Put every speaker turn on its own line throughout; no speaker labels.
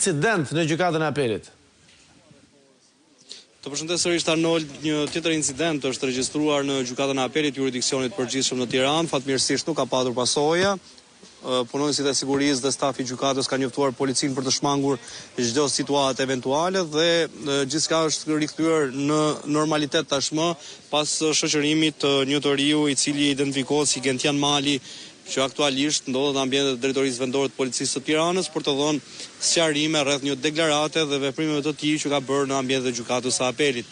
incident në gjykatën e apelit.
Të përshëndes sërish Arnold, një tjetër incident është regjistruar në gjykatën e apelit jurisdiksionit përgjithshëm në Tiranë. Fatmirësisht nuk ka patur pasoja. Punonësit e sigurisë dhe stafi i gjykatës kanë njoftuar policinë për të shmangur çdo situatë eventuale dhe gjithçka është rikthyer në normalitet tashmë pas shoqërimit të një toriu i cili identifikohet si Gentian Mali, që aktualisht ndodhet në ambientet e drejtorisë vendore të policisë së Tiranës për të dhënë sqarime rreth një deklarate dhe veprimeve të tij që ka bërë në ambientet e gjykatës së apelit.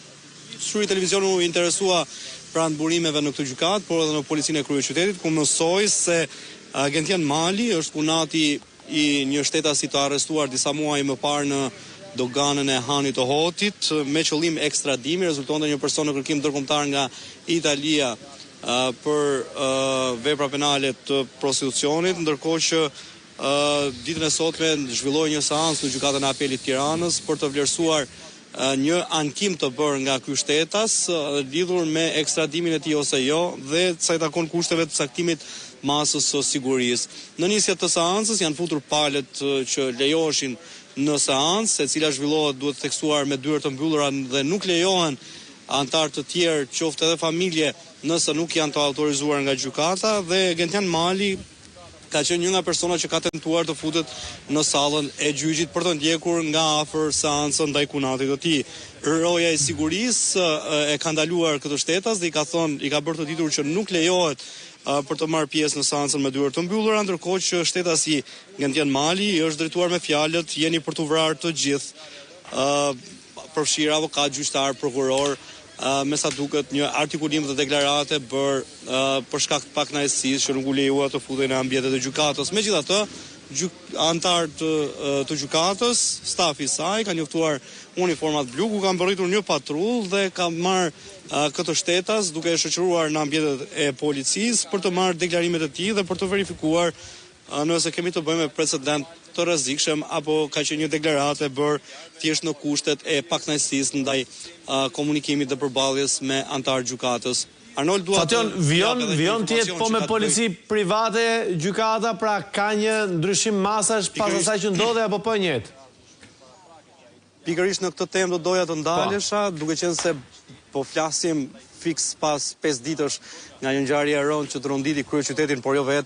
Shuri televizioni u interesua pranë burimeve në këtë gjykatë, por edhe në policinë e kryeqytetit, ku mësoi se Gentian Mali është punati i një shtetasi të arrestuar disa muaj më parë në doganën e Hanit të Hotit me qëllim ekstradimi, rezultonte një person në kërkim ndërkombëtar nga Italia për vepra penale të prostitucionit, ndërkohë që ditën e sotme zhvilloi një seancë në gjykatën e apelit Tiranës për të vlerësuar një ankim të bërë nga ky shtetas lidhur me ekstradimin e tij ose jo dhe sa i takon kushteve të caktimit masës së sigurisë. Në nisje të seancës janë futur palët që lejoheshin në seancë, e cila zhvillohet duhet theksuar me dyert të mbyllura dhe nuk lejohen antar të tjerë, qoftë edhe familje, nëse nuk janë të autorizuar nga gjykata, dhe Gentian Mali ka qenë një nga persona që ka tentuar të futet në sallën e gjyqit për të ndjekur nga afër seancën ndaj kunatit të tij. Roja e sigurisë e ka ndaluar këtë shtetas dhe i ka bërë të ditur që nuk lejohet për të marrë pjesë në seancën me dyert të mbyllura, ndërkohë që shtetasi Gentian Mali është drejtuar me fjalët jeni për të vrarë të gjithë, përfshirë avokat, gjyqtar, prokuror, me sa duket një artikulim dhe deklarate për shkak të pakënaqësisë që nuk u lejuar të futen në ambientet e gjykatës. Megjithatë, antarët të gjykatës, stafi i saj kanë njoftuar uniformat blu ku kanë mbërritur një patrullë dhe ka marrë këtë shtetas duke e shoqëruar në ambientet e policisë për të marrë deklarimet e tij dhe për të verifikuar nëse kemi të bëjmë me precedent të rrezikshëm apo ka qenë një deklarate bërë thjesht në kushtet e pakënaqësisë ndaj komunikimit dhe përballjes me antar gjykatës. Arnold dua
vion të jetë po me polici private gjykata, pra ka një ndryshim masash pas asaj që ndodhi apo po njëjtë?
Pikërisht në këtë temë do doja të ndalesha, duke qenë se po flasim fiks pas 5 ditësh nga një ngjarje e rëndë që të rënditi kryeqytetin, por jo vetëm.